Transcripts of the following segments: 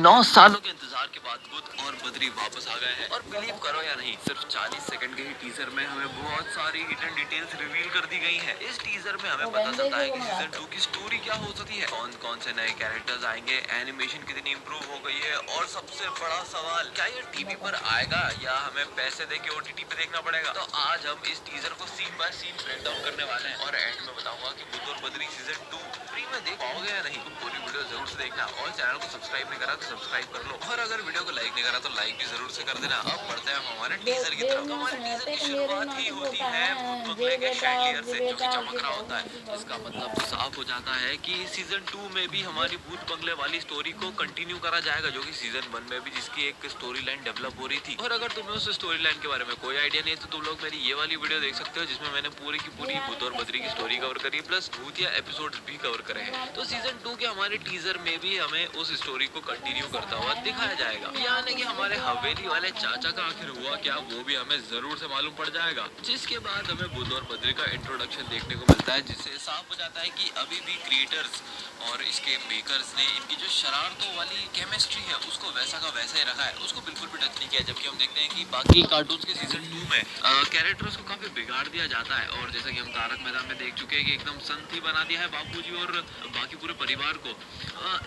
9 सालों के इंतजार के बाद बुद्ध और बद्री वापस आ गए हैं और बिलीव करो या नहीं, सिर्फ 40 सेकंड के ही टीजर में हमें बहुत सारी हिडन डिटेल्स रिवील कर दी गई हैं। इस टीजर में हमें पता चलता है कि सीजन 2 की स्टोरी क्या हो सकती है, कौन कौन से नए कैरेक्टर्स आएंगे, एनिमेशन कितनी इंप्रूव हो गई है और सबसे बड़ा सवाल, क्या ये टीवी पर आएगा या हमें पैसे दे के ओटीटी पे देखना पड़ेगा। तो आज हम इस टीजर को scene by scene break down करने वाले हैं और एंड में बताऊंगा कि बुद्ध और बद्री सीजन 2 फ्री में देख पाओगे या नहीं। तो पूरी वीडियो जरूर से देखना और चैनल को सब्सक्राइब नहीं करा तो सब्सक्राइब कर लो और अगर वीडियो को लाइक नहीं करा तो लाइक भी जरूर से कर देना। अब बढ़ते हैं हमारे टीजर की तरफ। हमारे टीजर की शुरुआत ही होती है भूत बंगले के शैंडलियर से, जो कि चमक रहा होता है। इसका मतलब तो साफ हो जाता है कि सीजन 2 में भी हमारी भूत बंगले वाली स्टोरी को कंटिन्यू करा जाएगा, जो कि सीजन 1 में भी जिसकी एक स्टोरी लाइन डेवलप हो रही थी। और अगर तुम्हें उस स्टोरी लाइन के बारे में कोई आइडिया नहीं है तो तुम लोग मेरी ये वाली वीडियो देख सकते हो, जिसमें मैंने पूरी की पूरी भूत और बद्री की स्टोरी कवर करी प्लस भूतिया एपिसोड भी कवर करे हैं। तो सीजन 2 के हमारे टीजर में भी हमें उस स्टोरी को कंटिन्यू करता हुआ दिखाया जाएगा, यानी कि हमारे हवेली वाले चाचा का आखिर हुआ क्या वो भी हमें जरूर से मालूम पड़ जाएगा। जिसके बाद हमें बुद्ध और बद्री का इंट्रोडक्शन देखने को मिलता है, जिससे साफ हो जाता है कि अभी भी क्रिएटर्स और इसके मेकर्स ने इनकी जो शरारतों वाली केमिस्ट्री है उसको वैसा का वैसा ही रखा है, उसको बिल्कुल भी टच नहीं किया। जबकि हम देखते हैं कि बाकी कार्टून्स के सीजन 2 में कैरेक्टर्स को काफी बिगाड़ दिया जाता है और जैसा कि हम तारक मेहता में देख चुके हैं कि एकदम संत ही बना दिया है बापूजी और बाकी पूरे परिवार को।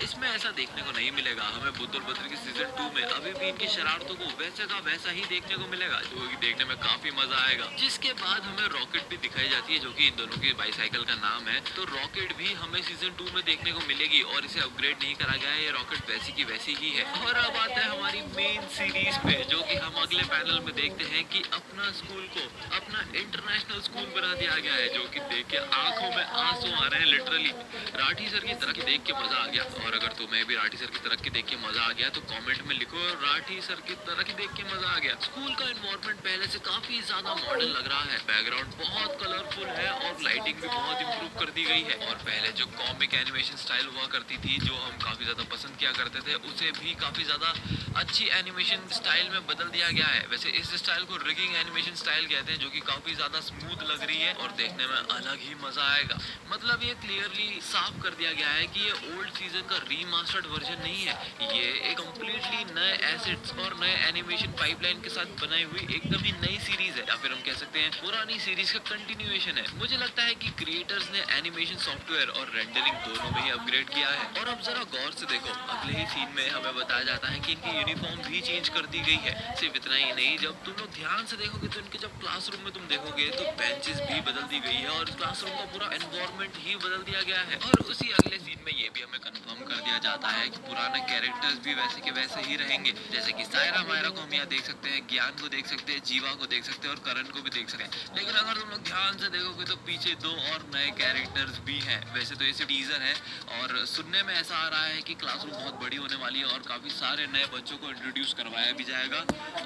इसमें ऐसा देखने को नहीं मिलेगा। हमें बुद्ध और बद्री के सीजन 2 में अभी भी इनकी शरारतों को वैसे का वैसा ही देखने को मिलेगा, जो कि देखने में काफी मजा आएगा। जिसके बाद हमें रॉकेट भी दिखाई जाती है, जो कि इन दोनों की बाईसाइकिल का नाम है। तो रॉकेट भी हमें सीजन 2 में देखने को मिलेगी और इसे अपग्रेड नहीं करा गया है, ये रॉकेट वैसी की वैसी ही है। और अब आता है हमारी मेन सीरीज पे, जो कि हम अगले पैनल में देखते हैं कि अपना स्कूल को अपना इंटरनेशनल स्कूल बना दिया गया है, जो कि देख के आंखों में आंसू आ रहे हैं लिटरली। राठी सर की तरक्की देख के मजा आ गया और अगर तुम्हें भी राठी सर की तरक्की देख के मजा आ गया तो कमेंट में लिखो राठी सर की तरक्की देख के मजा आ गया। स्कूल का एनवायरनमेंट पहले से काफी ज्यादा मॉडर्न लग रहा है, बैकग्राउंड बहुत कलरफुल है और लाइटिंग भी बहुत इंप्रूव कर दी गई है। और पहले जो कॉमिक एनिमेशन स्टाइल हुआ करती थी, जो हम काफी ज्यादा पसंद किया करते थे, उसे भी काफी ज्यादा अच्छी एनिमेशन स्टाइल में बदल दिया गया है। वैसे इस स्टाइल को रिगिंग एनिमेशन स्टाइल कहते हैं, जो कि काफी ज्यादा स्मूथ लग रही है और देखने में अलग ही मजा आएगा। मतलब ये क्लियरली साफ कर दिया गया है कि ये ओल्ड सीजन का रीमास्टर्ड वर्जन नहीं है, ये एक कम्प्लीटली नए एसेट्स और नए एनिमेशन पाइपलाइन के साथ बनाई हुई एकदम ही नई सीरीज है, या फिर हम कह सकते हैं पुरानी सीरीज का कंटिन्यूएशन है। मुझे लगता है कि क्रिएटर्स ने एनिमेशन सॉफ्टवेयर और रेंडरिंग दोनों में ही अपग्रेड किया है। और अब जरा गौर से देखो, अगले ही सीन में हमें बताया जाता है कि इनकी यूनिफॉर्म भी चेंज कर दी गई है। सिर्फ इतना ही नहीं, जब तुम लोग ध्यान से देखोगे तो इनके जब क्लासरूम में तुम देखोगे तो बेंचेस भी बदल दी गई है और क्लासरूम का पूरा एनवायरनमेंट ही बदल दिया गया है। और उसी अगले सीन में ये भी हमें कंफर्म कर दिया जाता है कि पुराने कैरेक्टर्स भी वैसे के वैसे ही रहेंगे, जैसे कि सायरा मायरा को हम यहाँ देख सकते हैं, ज्ञान को देख सकते हैं, जीवा को देख सकते हैं और करण को भी देख सकते हैं। लेकिन अगर तुम लोग ध्यान से देखोगे तो पीछे 2 और नए कैरेक्टर्स भी हैं। वैसे तो ये सिर्फ टीजर है और सुनने में ऐसा आ रहा है कि क्लासरूम बहुत बड़ी होने वाली है और काफी सारे नए बच्चों को इंट्रोड्यूस करवाया भी जाएगा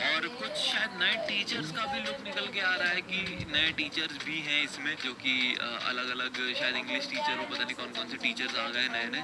और कुछ शायद नए टीचर्स का भी लुक निकल के आ रहा है कि नए टीचर्स भी हैं इसमें, जो कि अलग अलग शायद इंग्लिश टीचर हो, पता नहीं कौन कौन से टीचर्स आ गए नए नए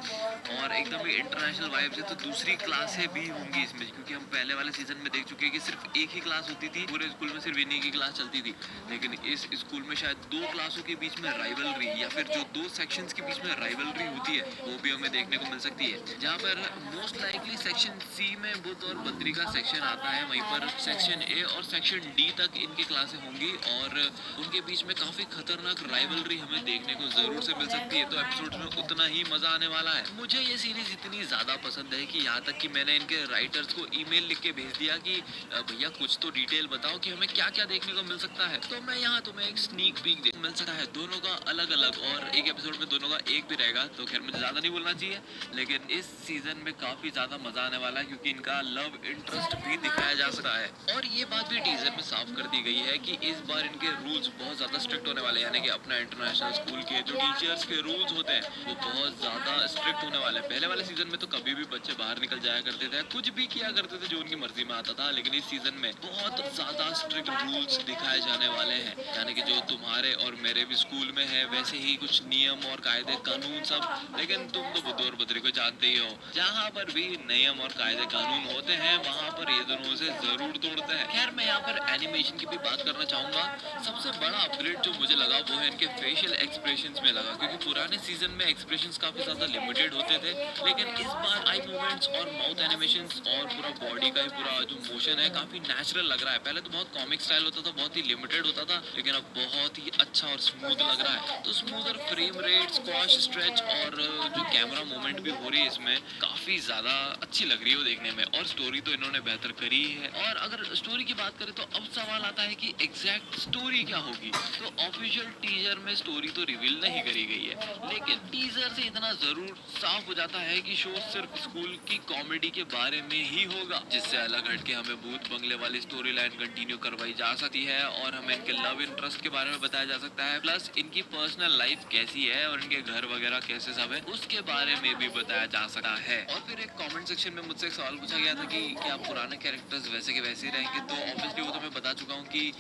और एकदम ही इंटरनेशनल वाइब से। तो दूसरी क्लासें भी होंगी इसमें, क्योंकि हम पहले वाले सीजन में देख चुके हैं कि सिर्फ एक ही क्लास होती थी पूरे स्कूल में, सिर्फ इन्हीं की क्लास चलती थी। लेकिन इस स्कूल में शायद 2 क्लासों के बीच में राइवलरी या फिर जो 2 सेक्शंस के बीच में राइवलरी होती है वो भी हमें देखने को मिल सकती है। जहाँ पर मोस्ट लाइकली सेक्शन सी में बुद्ध और बद्री का सेक्शन आता है, वहीं पर सेक्शन ए और सेक्शन डी तक इनकी क्लासें होंगी और उनके बीच में काफी खतरनाक राइवलरी हमें देखने को जरूर से मिल सकती है। तो एपिसोड में उतना ही मजा आने वाला है। मुझे ये सीरीज इतनी ज्यादा पसंद है कि यहाँ तक कि मैंने इनके राइटर्स को ईमेल लिख के भेज दिया कि भैया कुछ तो डिटेल बताओ कि हमें क्या क्या देखने को मिल सकता है। तो मैं यहाँ तुम्हें एक स्नीक पीक मिल सकता है, दोनों का अलग अलग, और एक एपिसोड में दोनों का एक भी रहेगा। तो खैर मुझे ज्यादा नहीं बोलना चाहिए, लेकिन इस सीजन में काफी ज्यादा मजा आने वाला है क्योंकि इनका लव इंटरेस्ट भी दिखाया जा सकता है। और ये बात भी टीजर में साफ कर दी गई है कि इस बार इनके रूल्स बहुत ज्यादा स्ट्रिक्ट होने वाले हैं, यानी कि अपना इंटरनेशनल स्कूल के जो टीचर्स के रूल्स होते हैं वो बहुत ज्यादा स्ट्रिक्ट होने वाले हैं। पहले वाले सीजन में तो कभी भी बच्चे बाहर निकल जाया करते थे, कुछ भी किया करते थे जो उनकी मर्जी में आता था, लेकिन इस सीजन में बहुत ज्यादा स्ट्रिक्ट रूल्स दिखाए जाने वाले हैं, यानी कि जो तुम्हारे और मेरे भी स्कूल में है वैसे ही कुछ नियम और कायदे कानून सब। लेकिन तुम तो बुद्ध और बद्री को जानते ही हो, जहाँ पर भी नियम और कायदे कानून होते हैं वहाँ पर ये दोनों उसे जरूर तोड़ते हैं। खैर मैं यहाँ पर एनिमेशन की भी बात करना चाहूंगा। सबसे बड़ा अपग्रेड जो मुझे लगा वो है इनके फेशियल एक्सप्रेशंस में लगा, क्योंकि पुराने सीजन में एक्सप्रेशंस काफी ज्यादा लिमिटेड होते थे, लेकिन इस बार आई मूवमेंट्स और माउथ एनिमेशंस और पूरा बॉडी का ही पूरा जो मोशन है काफी नेचुरल लग रहा है। पहले तो बहुत कॉमिक स्टाइल होता था, बहुत ही लिमिटेड होता था, लेकिन अब बहुत ही अच्छा और स्मूथ लग रहा है। तो smoother frame rate, squash, stretch और जो कैमरा मूवमेंट भी हो रही है इसमें काफी ज्यादा अच्छी लग रही है वो देखने में। और स्टोरी तो इन्होंने बेहतर करी ही है। और अगर स्टोरी की बात करें तो अब सवाल आता है कि एग्जैक्ट स्टोरी क्या होगी। तो ऑफिशियल टीजर में स्टोरी तो रिवील नहीं करी गई है, लेकिन टीजर से इतना जरूर साफ हो जाता है कि शो सिर्फ स्कूल की कॉमेडी के बारे में ही होगा, जिससे अलग हटके हमें भूत बंगले वाली स्टोरी लाइन कंटिन्यू करवाई जा सकती है और हमें इनके लव इंटरेस्ट के बारे में बताया जा सकता है, प्लस इनकी पर्सनल लाइफ कैसी है और इनके घर वगैरह कैसे सब है उसके बारे में भी बताया जा सकता है। और फिर एक कमेंट सेक्शन में मुझसे एक सवाल पूछा गया था कि क्या पुराने कैरेक्टर्स वैसे के वैसे ही रहेंगे। तो ऑब्वियसली वो तो मैं बता चुका हूँ कि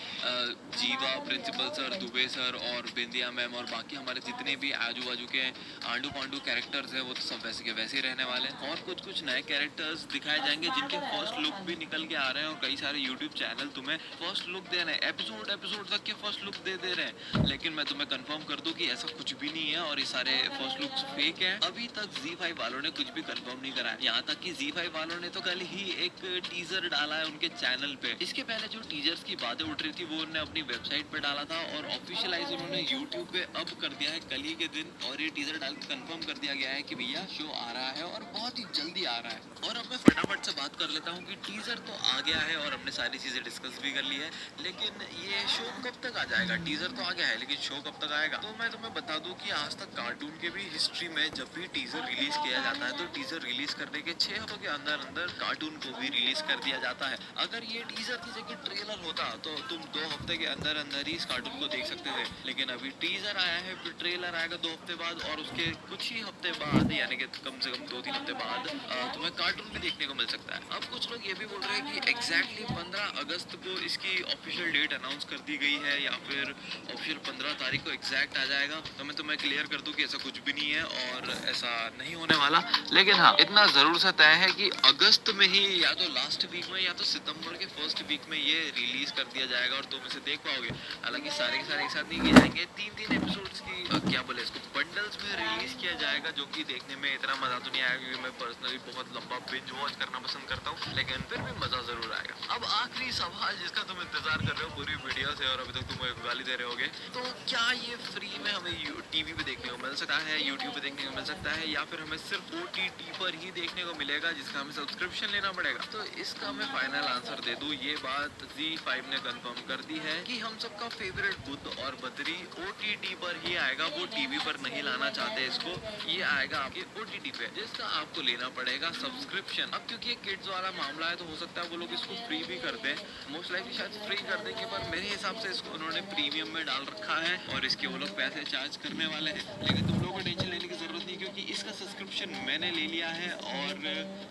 जीवा, प्रिंसिपल सर, दुबे सर और बिंदिया मैम और बाकी हमारे जितने भी आजू बाजू के आंडू पांडू कैरेक्टर्स हैं वो तो सब वैसे के वैसे ही रहने वाले हैं। और कुछ कुछ नए कैरेक्टर्स दिखाए जाएंगे जिनके फर्स्ट लुक भी निकल के आ रहे हैं और कई सारे यूट्यूब चैनल तुम्हें फर्स्ट लुक दे रहे हैं, एपिसोड तक के फर्स्ट लुक दे रहे हैं। लेकिन मैं तुम्हें कंफर्म कर दूं कि ऐसा कुछ भी नहीं है और ये सारे फर्स्ट लुक्स फेक हैं। अभी तक Z5 वालों ने कुछ भी कंफर्म नहीं करा है। यहाँ तक कि Z5 वालों ने तो कल ही एक टीजर डाला है उनके चैनल पे। इसके पहले जो टीजर्स की बातें उठ रही थी वो उन्होंने अपनी वेबसाइट पे डाला था और ऑफिशियलाइज उन्होंने यूट्यूब पे अब कर दिया है कल ही के दिन। और ये टीजर डाल के कंफर्म कर दिया गया है कि भैया शो आ रहा है और बहुत ही जल्दी आ रहा है। और अब मैं फटाफट से बात कर लेता हूँ कि टीजर तो आ गया है और हमने सारी चीजें डिस्कस भी कर ली है, लेकिन ये शो कब तक आ जाएगा। टीजर तो आ गया है लेकिन शो कब तक आएगा। तो मैं तुम्हें बता दूं कि आज तक कार्टून के भी हिस्ट्री में जब भी टीजर रिलीज किया जाता है तो टीजर रिलीज करने के 6 हफ्तों के अंदर अंदर कार्टून को भी रिलीज कर दिया जाता है। अगर ये टीजर की जगह ट्रेलर होता तो तुम 2 हफ्ते के अंदर अंदर ही इस कार्टून को देख सकते थे, लेकिन अभी टीजर आया है, फिर ट्रेलर आएगा 2 हफ्ते बाद और उसके कुछ ही हफ्ते बाद यानी कि कम से कम 2-3 हफ्ते बाद तुम्हें कार्टून भी देखने को मिल सकता है। अब कुछ लोग ये भी बोल रहे हैं कि एग्जैक्टली 15 अगस्त को इसकी ऑफिशियल डेट अनाउंस कर दी गई है या फिर ऑफिशियल 15 तारीख को एग्जैक्ट आ जाएगा। तो मैं तुम्हें क्लियर कर दूं कि ऐसा कुछ भी नहीं है और ऐसा नहीं होने वाला। लेकिन हाँ, इतना जरूर सा तय है कि अगस्त में ही या तो लास्ट वीक में या तो सितंबर के फर्स्ट वीक में ये रिलीज कर दिया जाएगा और तुम इसे देख पाओगे। हालांकि सारे के सारे एक साथ नहीं किए जाएंगे, 3-3 एपिसोड्स की क्या बोले इसको बंडल्स में रिलीज किया जाएगा, जो कि देखने में इतना मजा तो नहीं आएगा क्योंकि मैं पर्सनली बहुत लंबा बिंज वॉच करना पसंद करता हूँ, लेकिन फिर भी मजा जरूर आएगा। अब आखिरी सवाल जिसका तुम इंतजार कर रहे हो पूरी वीडियो से और अभी तक तुम गाली दे रहे होगे, तो क्या ये फ्री में हमें टीवी पे देखने को मिल सकता है, यूट्यूब पे देखने को मिल सकता है, या फिर हमें सिर्फ OTT पर ही देखने को मिलेगा जिसका हमें सब्सक्रिप्शन लेना पड़ेगा। तो इसका मैं फाइनल आंसर दे दूं, ये बात Z5 ने कंफर्म कर दी है कि हम सबका फेवरेट बुद्ध और बद्री OTT पर ही आएगा। वो टीवी पर नहीं लाना चाहते इसको, ये आएगा आपके OTT पे जिसका आपको लेना पड़ेगा सब्सक्रिप्शन। अब क्योंकि ये किड्स वाला मामला है तो हो सकता है वो लोग इसको फ्री भी कर दें, मोस्ट लाइकली शायद फ्री कर देंगे, पर मेरे हिसाब से इसको उन्होंने प्रीमियम में डाल रखा है और इसके वो लोग पैसे चार्ज करने वाले हैं। लेकिन तुम लोगों को टेंशन लेने की जरूरत नहीं क्योंकि इसका सब्सक्रिप्शन मैंने ले लिया है और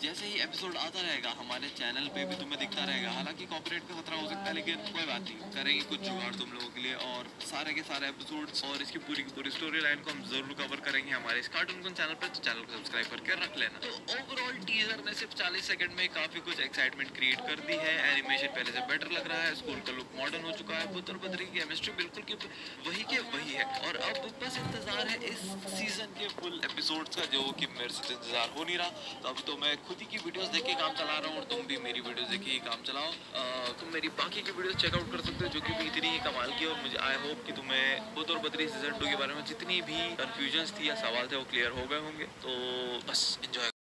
जैसे ही एपिसोड आता रहेगा हमारे चैनल पे भी तुम्हें दिखता रहेगा। हालांकि कॉपीराइट का खतरा हो सकता है लेकिन कोई बात नहीं, करेंगे कुछ जुगाड़ तुम लोगों के लिए और सारे के सारे एपिसोड्स और इसकी पूरी की पूरी स्टोरी लाइन को हम जरूर कवर करेंगे हमारे इस कार्टून चैनल पर। तो चैनल को सब्सक्राइब करके रख लेना। तो ओवरऑल टीजर ने सिर्फ 40 सेकंड में काफी कुछ एक्साइटमेंट क्रिएट कर दी है। एनिमेशन पहले से बेटर लग रहा है, स्कूल का लुक मॉडर्न हो चुका है, पुत्र बद्री की केमिस्ट्री बिल्कुल की वही के वही है और अब बस इंतजार है इस सीजन के फुल एपिसोड्स का, जो कि मेरे से इंतजार हो नहीं रहा। तो अब तो मैं खुद ही की वीडियोस देख के काम चला रहा हूँ और तुम भी मेरी वीडियोस देख के ही काम चलाओ। तुम मेरी बाकी की वीडियोस चेकआउट कर सकते हो जो कि भी इतनी ही कमाल की, और मुझे आई होप कि तुम्हें बुद्ध और बद्री सीजन 2 के बारे में जितनी भी कंफ्यूजन थी या सवाल थे वो क्लियर हो गए होंगे। तो बस एंजॉय